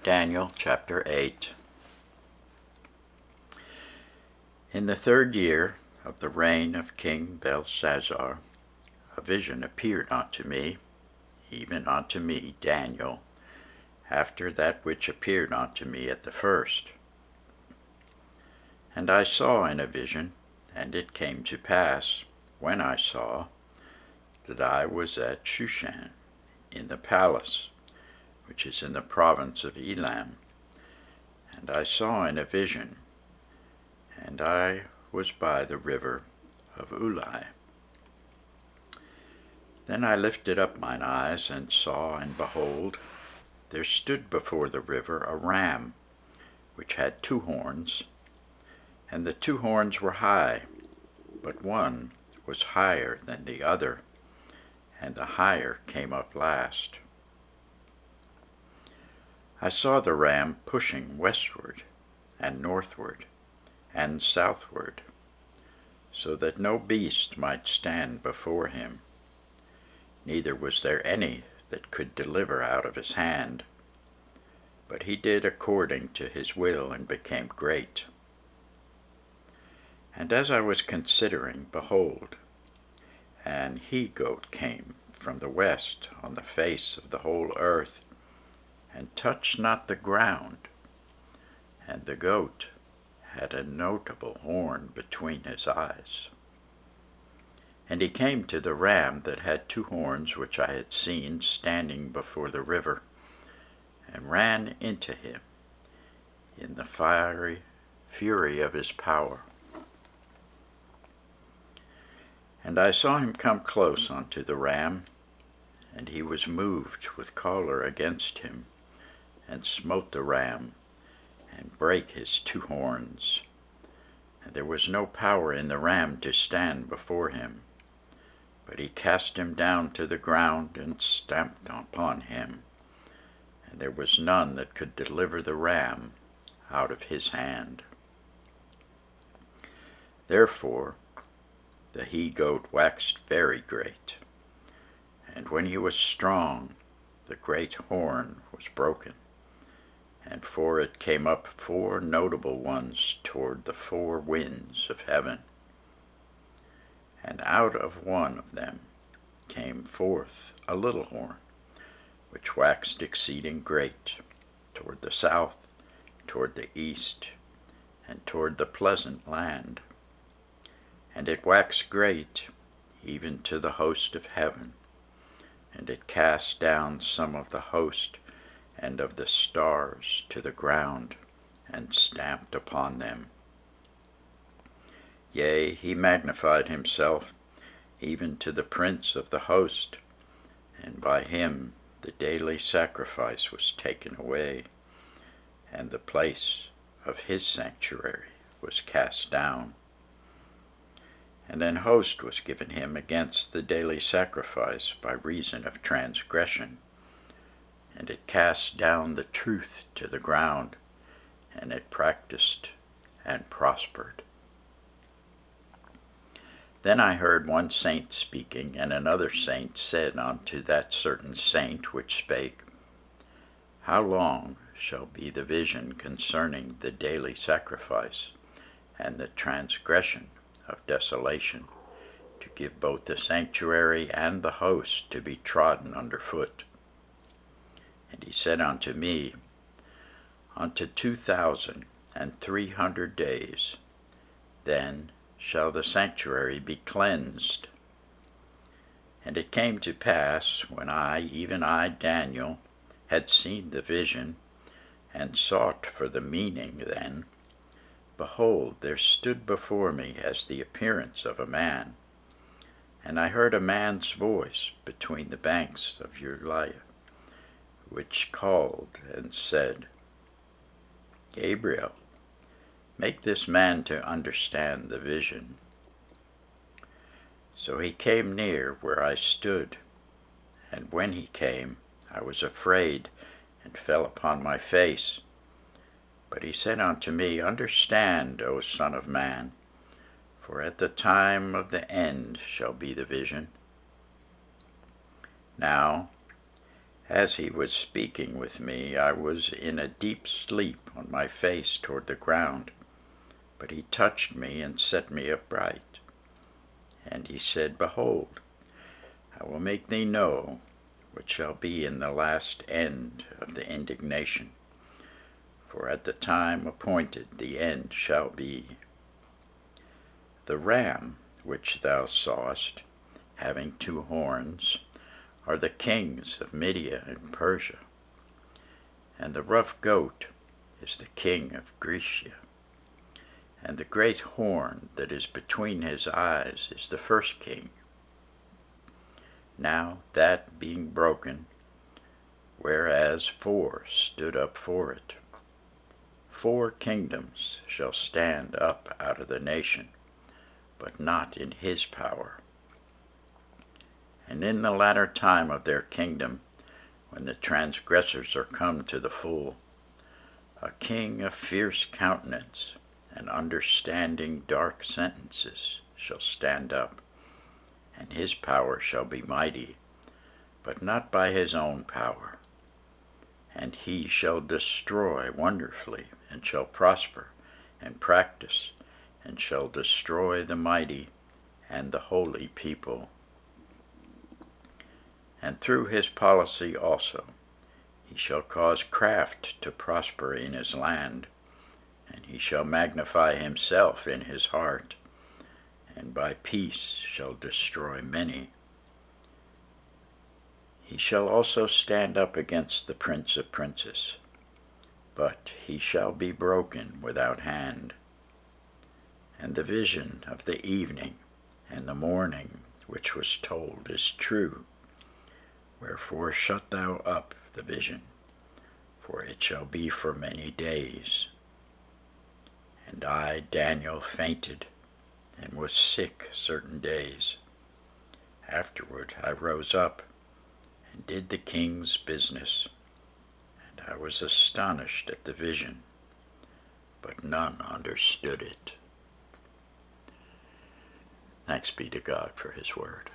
Daniel chapter 8. In the 3rd year of the reign of King Belshazzar, a vision appeared unto me, even unto me, Daniel, after that which appeared unto me at the first. And I saw in a vision, and it came to pass, when I saw, that I was at Shushan, in the palace, which is in the province of Elam. And I saw in a vision, and I was by the river of Ulai. Then I lifted up mine eyes, and saw, and behold, there stood before the river a ram, which had 2 horns, and the 2 horns were high, but one was higher than the other, and the higher came up last. I saw the ram pushing westward, and northward, and southward, so that no beast might stand before him, neither was there any that could deliver out of his hand. But he did according to his will, and became great. And as I was considering, behold, an he-goat came from the west on the face of the whole earth, and touched not the ground, and the goat had a notable horn between his eyes. And he came to the ram that had 2 horns, which I had seen standing before the river, and ran into him in the fiery fury of his power. And I saw him come close unto the ram, and he was moved with choler against him, and smote the ram, and brake his 2 horns. And there was no power in the ram to stand before him, but he cast him down to the ground, and stamped upon him, and there was none that could deliver the ram out of his hand. Therefore the he-goat waxed very great, and when he was strong, the great horn was broken, and for it came up 4 notable ones toward the 4 winds of heaven. And out of one of them came forth a little horn, which waxed exceeding great, toward the south, toward the east, and toward the pleasant land. And it waxed great, even to the host of heaven, and it cast down some of the host and of the stars to the ground, and stamped upon them. Yea, he magnified himself, even to the prince of the host, and by him the daily sacrifice was taken away, and the place of his sanctuary was cast down. And an host was given him against the daily sacrifice by reason of transgression, and it cast down the truth to the ground, and it practiced and prospered. Then I heard one saint speaking, and another saint said unto that certain saint which spake, How long shall be the vision concerning the daily sacrifice, and the transgression of desolation, to give both the sanctuary and the host to be trodden under foot? And he said unto me, Unto 2,300 days, then shall the sanctuary be cleansed. And it came to pass, when I, even I, Daniel, had seen the vision, and sought for the meaning then, behold, there stood before me as the appearance of a man, and I heard a man's voice between the banks of Ulai, which called and said, Gabriel, make this man to understand the vision. So he came near where I stood, and when he came, I was afraid, and fell upon my face. But he said unto me, Understand, O Son of Man, for at the time of the end shall be the vision. Now As he was speaking with me, I was in a deep sleep on my face toward the ground. But he touched me and set me upright. And he said, Behold, I will make thee know what shall be in the last end of the indignation. For at the time appointed the end shall be. The ram which thou sawest, having 2 horns, are the kings of Media and Persia. And the rough goat is the king of Grecia. And the great horn that is between his eyes is the first king. Now that being broken, whereas 4 stood up for it, 4 kingdoms shall stand up out of the nation, but not in his power. And in the latter time of their kingdom, when the transgressors are come to the full, a king of fierce countenance and understanding dark sentences shall stand up, and his power shall be mighty, but not by his own power. And he shall destroy wonderfully, and shall prosper, and practice, and shall destroy the mighty and the holy people. And through his policy also he shall cause craft to prosper in his land, and he shall magnify himself in his heart, and by peace shall destroy many. He shall also stand up against the prince of princes, but he shall be broken without hand. And the vision of the evening and the morning which was told is true. Wherefore shut thou up the vision, for it shall be for many days. And I, Daniel, fainted, and was sick certain days. Afterward I rose up, and did the king's business, and I was astonished at the vision, but none understood it. Thanks be to God for his word.